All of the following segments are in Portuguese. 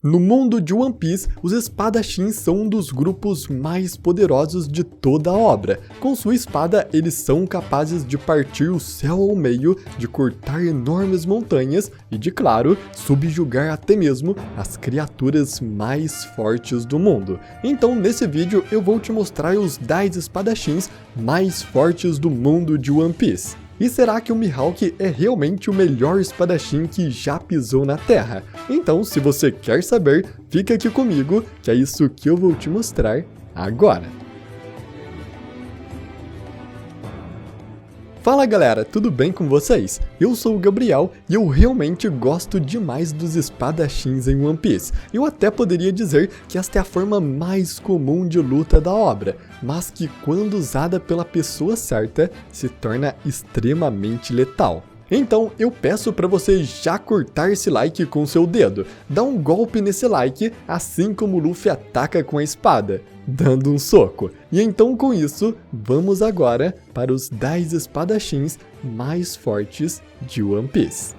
No mundo de One Piece, os espadachins são um dos grupos mais poderosos de toda a obra. Com sua espada, eles são capazes de partir o céu ao meio, de cortar enormes montanhas e de, claro, subjugar até mesmo as criaturas mais fortes do mundo. Então, nesse vídeo, eu vou te mostrar os 10 espadachins mais fortes do mundo de One Piece. E será que o Mihawk é realmente o melhor espadachim que já pisou na Terra? Então, se você quer saber, fica aqui comigo, que é isso que eu vou te mostrar agora. Fala galera, tudo bem com vocês? Eu sou o Gabriel e eu realmente gosto demais dos espadachins em One Piece. Eu até poderia dizer que esta é a forma mais comum de luta da obra, mas que quando usada pela pessoa certa, se torna extremamente letal. Então eu peço para você já cortar esse like com seu dedo, dá um golpe nesse like, assim como o Luffy ataca com a espada, dando um soco. E então com isso, vamos agora para os 10 espadachins mais fortes de One Piece.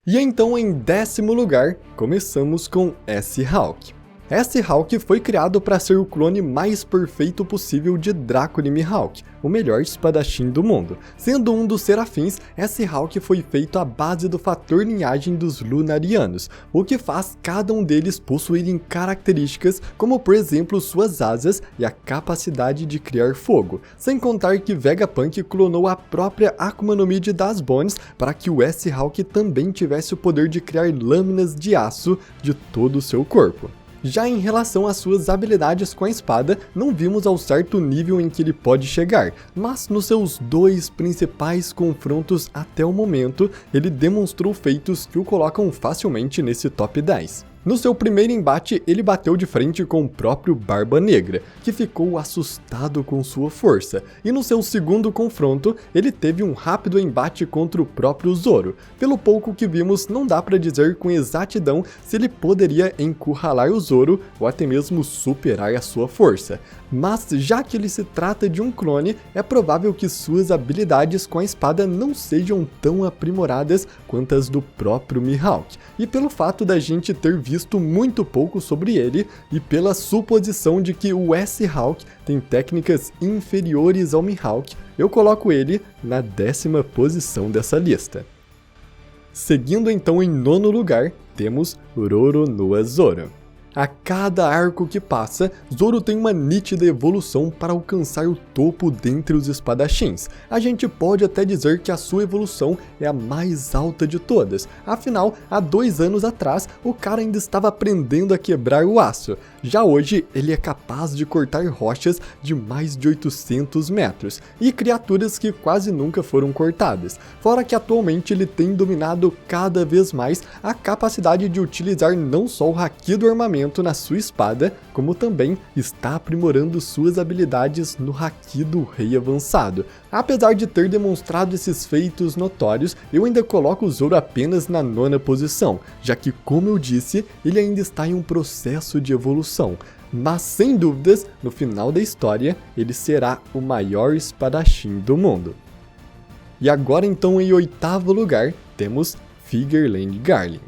E então em 10º lugar, começamos com S-Hawk. S-Hawk foi criado para ser o clone mais perfeito possível de Draco de Mihawk, o melhor espadachim do mundo. Sendo um dos serafins, S-Hawk foi feito à base do fator linhagem dos Lunarianos, o que faz cada um deles possuírem características como, por exemplo, suas asas e a capacidade de criar fogo. Sem contar que Vegapunk clonou a própria Akuma no Mi de Das Bones para que o S-Hawk também tivesse o poder de criar lâminas de aço de todo o seu corpo. Já em relação às suas habilidades com a espada, não vimos ao certo nível em que ele pode chegar, mas nos seus 2 principais confrontos até o momento, ele demonstrou feitos que o colocam facilmente nesse top 10. No seu primeiro embate, ele bateu de frente com o próprio Barba Negra, que ficou assustado com sua força, e no seu segundo confronto, ele teve um rápido embate contra o próprio Zoro. Pelo pouco que vimos, não dá para dizer com exatidão se ele poderia encurralar o Zoro ou até mesmo superar a sua força. Mas já que ele se trata de um clone, é provável que suas habilidades com a espada não sejam tão aprimoradas quanto as do próprio Mihawk. E pelo fato da gente ter visto muito pouco sobre ele, e pela suposição de que o S-Hawk tem técnicas inferiores ao Mihawk, eu coloco ele na 10ª posição dessa lista. Seguindo então em 9º lugar, temos Roronoa Zoro. A cada arco que passa, Zoro tem uma nítida evolução para alcançar o topo dentre os espadachins. A gente pode até dizer que a sua evolução é a mais alta de todas, afinal, há 2 anos atrás, o cara ainda estava aprendendo a quebrar o aço. Já hoje, ele é capaz de cortar rochas de mais de 800 metros, e criaturas que quase nunca foram cortadas, fora que atualmente ele tem dominado cada vez mais a capacidade de utilizar não só o Haki do armamento na sua espada, como também está aprimorando suas habilidades no Haki do Rei Avançado. Apesar de ter demonstrado esses feitos notórios, eu ainda coloco o Zoro apenas na 9ª posição, já que, como eu disse, ele ainda está em um processo de evolução. Mas sem dúvidas, no final da história, ele será o maior espadachim do mundo. E agora então em 8º lugar, temos Figarland Garling.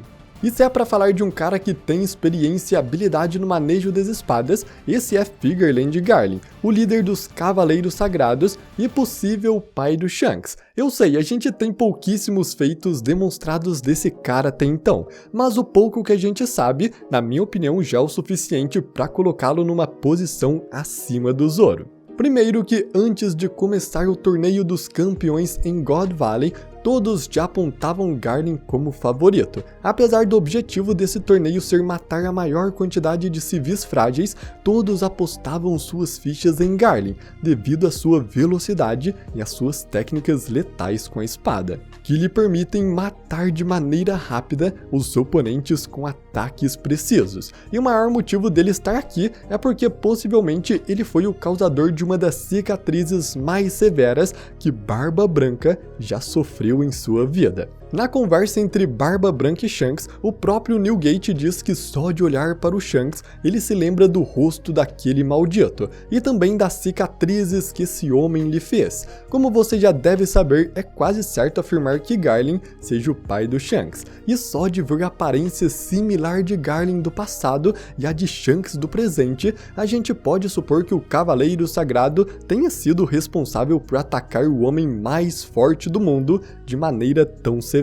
E se é para falar de um cara que tem experiência e habilidade no manejo das espadas, esse é Figarland Garling, o líder dos Cavaleiros Sagrados e possível pai do Shanks. Eu sei, a gente tem pouquíssimos feitos demonstrados desse cara até então, mas o pouco que a gente sabe, na minha opinião, já é o suficiente para colocá-lo numa posição acima do Zoro. Primeiro que antes de começar o torneio dos campeões em God Valley, todos já apontavam Garling como favorito. Apesar do objetivo desse torneio ser matar a maior quantidade de civis frágeis, todos apostavam suas fichas em Garling, devido à sua velocidade e às suas técnicas letais com a espada, que lhe permitem matar de maneira rápida os oponentes com ataques precisos. E o maior motivo dele estar aqui é porque possivelmente ele foi o causador de uma das cicatrizes mais severas que Barba Branca já sofreu em sua vida. Na conversa entre Barba Branca e Shanks, o próprio Newgate diz que só de olhar para o Shanks, ele se lembra do rosto daquele maldito, e também das cicatrizes que esse homem lhe fez. Como você já deve saber, é quase certo afirmar que Garland seja o pai do Shanks, e só de ver a aparência similar de Garland do passado e a de Shanks do presente, a gente pode supor que o Cavaleiro Sagrado tenha sido responsável por atacar o homem mais forte do mundo de maneira tão severa.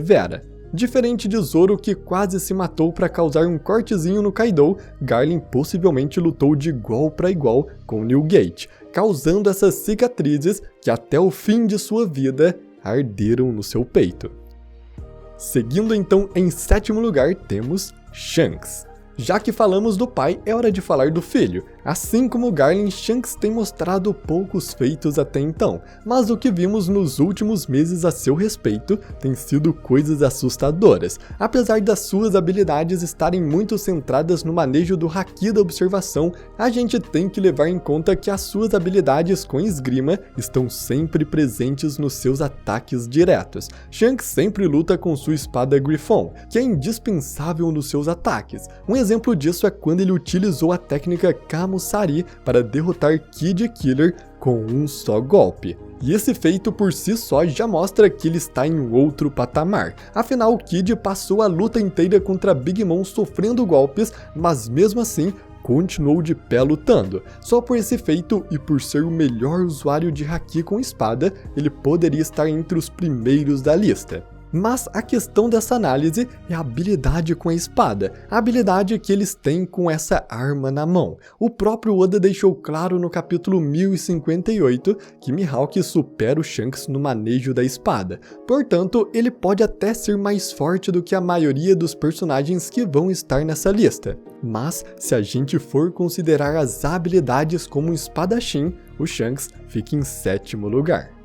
Diferente de Zoro, que quase se matou para causar um cortezinho no Kaido, Garland possivelmente lutou de igual para igual com Newgate, causando essas cicatrizes que até o fim de sua vida arderam no seu peito. Seguindo então, em sétimo lugar temos Shanks. Já que falamos do pai, é hora de falar do filho. Assim como Garland, Shanks tem mostrado poucos feitos até então, mas o que vimos nos últimos meses a seu respeito tem sido coisas assustadoras. Apesar das suas habilidades estarem muito centradas no manejo do Haki da observação, a gente tem que levar em conta que as suas habilidades com esgrima estão sempre presentes nos seus ataques diretos. Shanks sempre luta com sua espada Griffon, que é indispensável nos seus ataques. Um exemplo disso é quando ele utilizou a técnica Kamusari para derrotar Kid Killer com um só golpe. E esse feito por si só já mostra que ele está em outro patamar. Afinal, o Kid passou a luta inteira contra Big Mom sofrendo golpes, mas mesmo assim continuou de pé lutando. Só por esse feito e por ser o melhor usuário de Haki com espada, ele poderia estar entre os primeiros da lista. Mas a questão dessa análise é a habilidade com a espada, a habilidade que eles têm com essa arma na mão. O próprio Oda deixou claro no capítulo 1058 que Mihawk supera o Shanks no manejo da espada. Portanto, ele pode até ser mais forte do que a maioria dos personagens que vão estar nessa lista. Mas, se a gente for considerar as habilidades como um espadachim, o Shanks fica em sétimo lugar.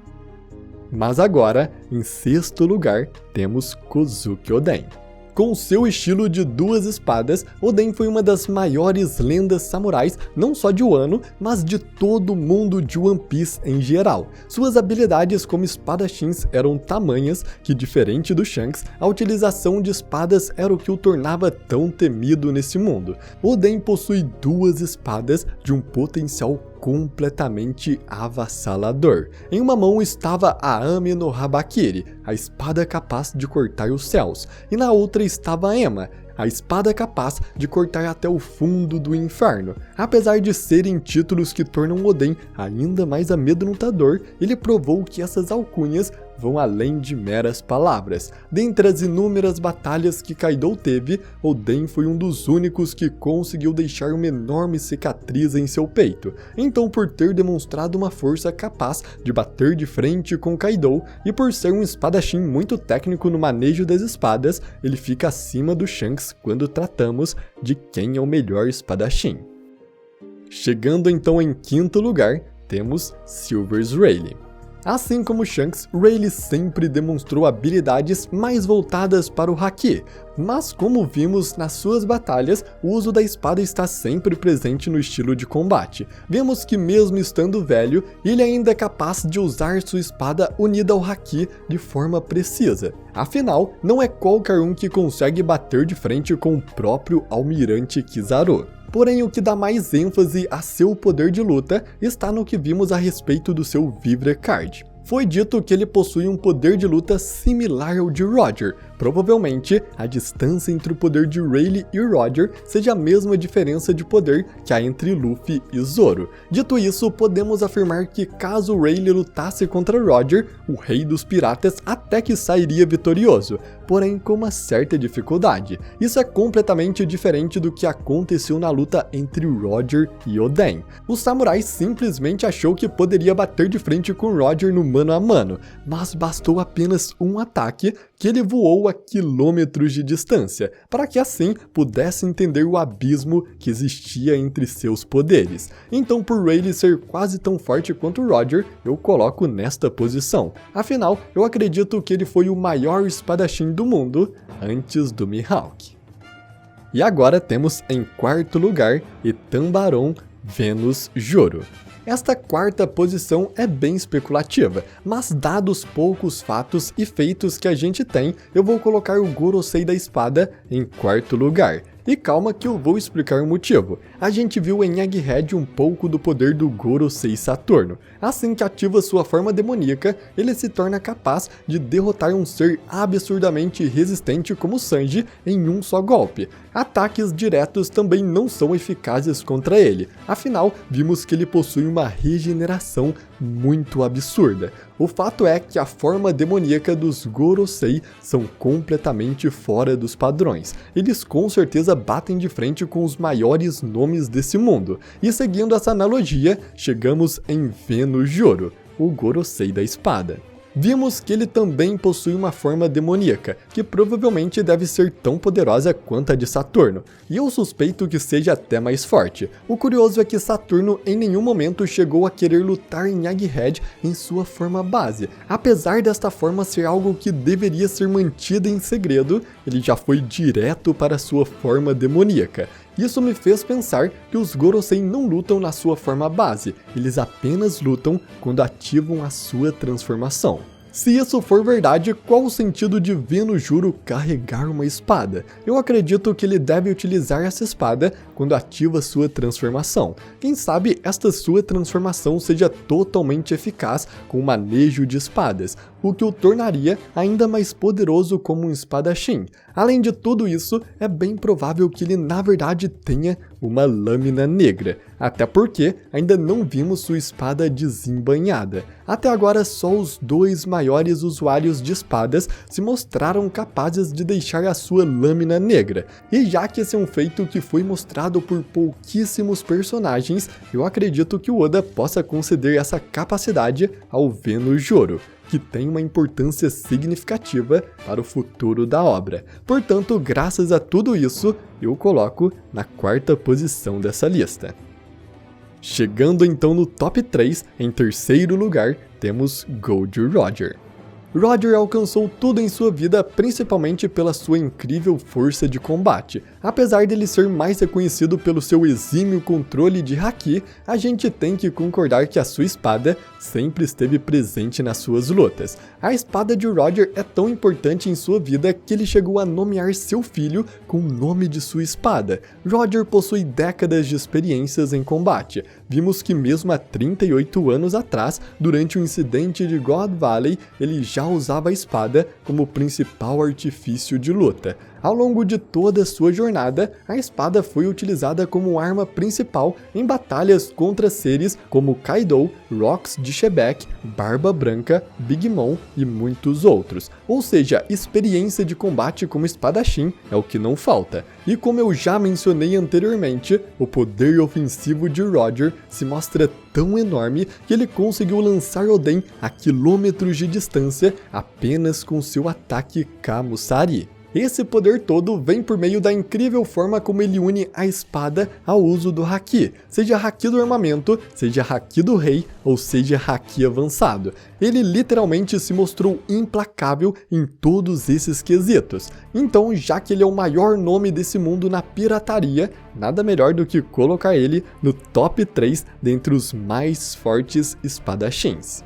Mas agora, em sexto lugar, temos Kozuki Oden. Com seu estilo de duas espadas, Oden foi uma das maiores lendas samurais, não só de Wano, mas de todo o mundo de One Piece em geral. Suas habilidades como espadachins eram tamanhas que, diferente do Shanks, a utilização de espadas era o que o tornava tão temido nesse mundo. Oden possui duas espadas de um potencial completamente avassalador. Em uma mão estava a Ame no Habakiri, a espada capaz de cortar os céus, e na outra estava a Ema, a espada capaz de cortar até o fundo do inferno. Apesar de serem títulos que tornam Oden ainda mais amedrontador, ele provou que essas alcunhas vão além de meras palavras. Dentre as inúmeras batalhas que Kaido teve, Oden foi um dos únicos que conseguiu deixar uma enorme cicatriz em seu peito. Então, por ter demonstrado uma força capaz de bater de frente com Kaido, e por ser um espadachim muito técnico no manejo das espadas, ele fica acima do Shanks quando tratamos de quem é o melhor espadachim. Chegando então em quinto lugar, temos Silvers Rayleigh. Assim como Shanks, Rayleigh sempre demonstrou habilidades mais voltadas para o Haki, mas como vimos nas suas batalhas, o uso da espada está sempre presente no estilo de combate. Vemos que mesmo estando velho, ele ainda é capaz de usar sua espada unida ao Haki de forma precisa. Afinal, não é qualquer um que consegue bater de frente com o próprio Almirante Kizaru. Porém, o que dá mais ênfase a seu poder de luta está no que vimos a respeito do seu Vivre Card. Foi dito que ele possui um poder de luta similar ao de Roger. Provavelmente, a distância entre o poder de Rayleigh e Roger seja a mesma diferença de poder que há entre Luffy e Zoro. Dito isso, podemos afirmar que caso Rayleigh lutasse contra Roger, o rei dos piratas até que sairia vitorioso, porém com uma certa dificuldade. Isso é completamente diferente do que aconteceu na luta entre Roger e Oden. O samurai simplesmente achou que poderia bater de frente com Roger no mano a mano, mas bastou apenas um ataque que ele voou a quilômetros de distância, para que assim pudesse entender o abismo que existia entre seus poderes. Então, por Rayleigh ser quase tão forte quanto Roger, eu coloco nesta posição. Afinal, eu acredito que ele foi o maior espadachim do mundo antes do Mihawk. E agora temos em quarto lugar Itambaron Venus Joro. Esta quarta posição é bem especulativa, mas dados poucos fatos e feitos que a gente tem, eu vou colocar o Gorosei da espada em quarto lugar. E calma que eu vou explicar o motivo. A gente viu em Egghead um pouco do poder do Gorosei Saturno. Assim que ativa sua forma demoníaca, ele se torna capaz de derrotar um ser absurdamente resistente como Sanji em um só golpe. Ataques diretos também não são eficazes contra ele, afinal, vimos que ele possui uma regeneração muito absurda. O fato é que a forma demoníaca dos Gorosei são completamente fora dos padrões. Eles com certeza batem de frente com os maiores nomes desse mundo. E seguindo essa analogia, chegamos em Veno Joro, o Gorosei da espada. Vimos que ele também possui uma forma demoníaca, que provavelmente deve ser tão poderosa quanto a de Saturno, e eu suspeito que seja até mais forte. O curioso é que Saturno em nenhum momento chegou a querer lutar em Egghead em sua forma base. Apesar desta forma ser algo que deveria ser mantida em segredo, ele já foi direto para sua forma demoníaca. Isso me fez pensar que os Gorosei não lutam na sua forma base, eles apenas lutam quando ativam a sua transformação. Se isso for verdade, qual o sentido de Veno Juro carregar uma espada? Eu acredito que ele deve utilizar essa espada quando ativa sua transformação. Quem sabe esta sua transformação seja totalmente eficaz com o manejo de espadas, o que o tornaria ainda mais poderoso como um espadachim. Além de tudo isso, é bem provável que ele na verdade tenha uma lâmina negra, até porque ainda não vimos sua espada desembainhada. Até agora só os dois maiores usuários de espadas se mostraram capazes de deixar a sua lâmina negra, e já que esse é um feito que foi mostrado por pouquíssimos personagens, eu acredito que o Oda possa conceder essa capacidade ao Veno Joro, que tem uma importância significativa para o futuro da obra. Portanto, graças a tudo isso, eu coloco na quarta posição dessa lista. Chegando então no top 3, em terceiro lugar, temos Gold Roger. Roger alcançou tudo em sua vida principalmente pela sua incrível força de combate. Apesar dele ser mais reconhecido pelo seu exímio controle de Haki, a gente tem que concordar que a sua espada sempre esteve presente nas suas lutas. A espada de Roger é tão importante em sua vida que ele chegou a nomear seu filho com o nome de sua espada. Roger possui décadas de experiências em combate. Vimos que mesmo há 38 anos atrás, durante o incidente de God Valley, ele já usava a espada como principal artifício de luta. Ao longo de toda a sua jornada, a espada foi utilizada como arma principal em batalhas contra seres como Kaido, Rocks de Shebeck, Barba Branca, Big Mom e muitos outros. Ou seja, experiência de combate como espadachim é o que não falta. E como eu já mencionei anteriormente, o poder ofensivo de Roger se mostra tão enorme que ele conseguiu lançar Oden a quilômetros de distância apenas com seu ataque Kamusari. Esse poder todo vem por meio da incrível forma como ele une a espada ao uso do Haki, seja Haki do armamento, seja Haki do rei ou seja Haki avançado. Ele literalmente se mostrou implacável em todos esses quesitos. Então, já que ele é o maior nome desse mundo na pirataria, nada melhor do que colocar ele no top 3 dentre os mais fortes espadachins.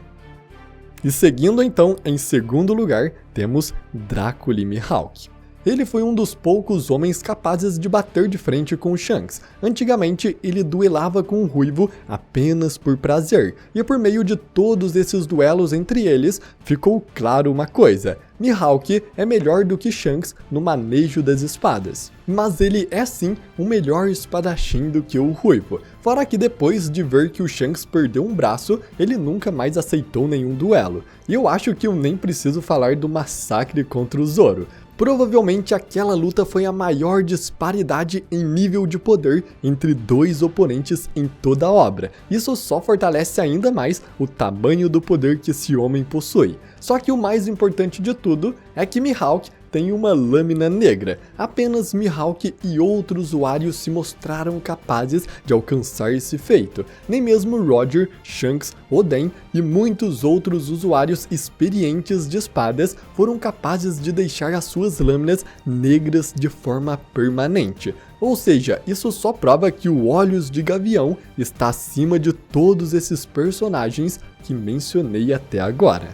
E seguindo então, em segundo lugar, temos Dracula Mihawk. Ele foi um dos poucos homens capazes de bater de frente com o Shanks. Antigamente, ele duelava com o Ruivo apenas por prazer, e por meio de todos esses duelos entre eles, ficou claro uma coisa: Mihawk é melhor do que Shanks no manejo das espadas. Mas ele é sim um melhor espadachim do que o Ruivo. Fora que depois de ver que o Shanks perdeu um braço, ele nunca mais aceitou nenhum duelo. E eu acho que eu nem preciso falar do massacre contra o Zoro. Provavelmente aquela luta foi a maior disparidade em nível de poder entre dois oponentes em toda a obra. Isso só fortalece ainda mais o tamanho do poder que esse homem possui. Só que o mais importante de tudo é que Mihawk tem uma lâmina negra. Apenas Mihawk e outros usuários se mostraram capazes de alcançar esse feito. Nem mesmo Roger, Shanks, Oden e muitos outros usuários experientes de espadas foram capazes de deixar as suas lâminas negras de forma permanente. Ou seja, isso só prova que o Olhos de Gavião está acima de todos esses personagens que mencionei até agora.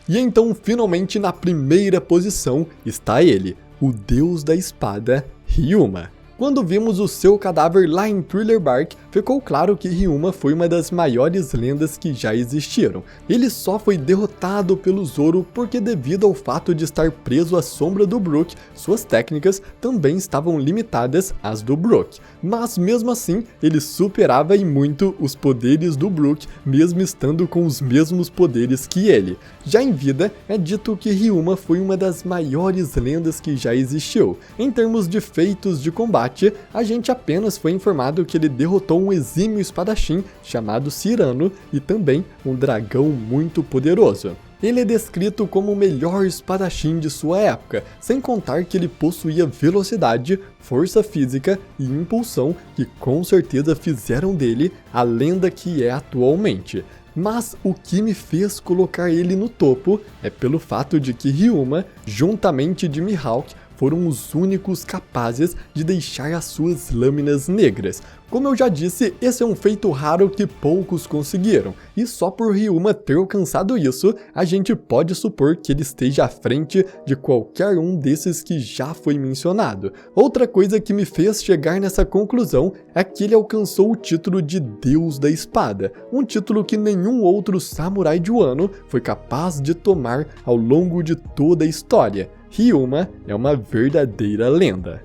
E então, finalmente, na primeira posição está ele, o deus da espada, Ryuma. Quando vimos o seu cadáver lá em Thriller Bark, ficou claro que Ryuma foi uma das maiores lendas que já existiram. Ele só foi derrotado pelo Zoro porque, devido ao fato de estar preso à sombra do Brook, suas técnicas também estavam limitadas às do Brook. Mas mesmo assim, ele superava em muito os poderes do Brook, mesmo estando com os mesmos poderes que ele. Já em vida, é dito que Ryuma foi uma das maiores lendas que já existiu. Em termos de feitos de combate, a gente apenas foi informado que ele derrotou um exímio espadachim chamado Cyrano e também um dragão muito poderoso. Ele é descrito como o melhor espadachim de sua época, sem contar que ele possuía velocidade, força física e impulsão que com certeza fizeram dele a lenda que é atualmente. Mas o que me fez colocar ele no topo é pelo fato de que Ryuma, juntamente de Mihawk, foram os únicos capazes de deixar as suas lâminas negras. Como eu já disse, esse é um feito raro que poucos conseguiram, e só por Ryuma ter alcançado isso, a gente pode supor que ele esteja à frente de qualquer um desses que já foi mencionado. Outra coisa que me fez chegar nessa conclusão é que ele alcançou o título de Deus da Espada, um título que nenhum outro samurai de Wano foi capaz de tomar ao longo de toda a história. Ryuma é uma verdadeira lenda.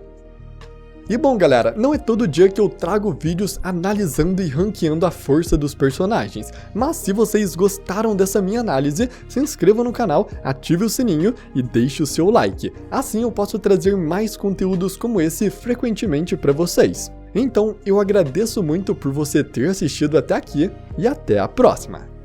E bom galera, não é todo dia que eu trago vídeos analisando e ranqueando a força dos personagens, mas se vocês gostaram dessa minha análise, se inscreva no canal, ative o sininho e deixe o seu like, assim eu posso trazer mais conteúdos como esse frequentemente para vocês. Então eu agradeço muito por você ter assistido até aqui e até a próxima!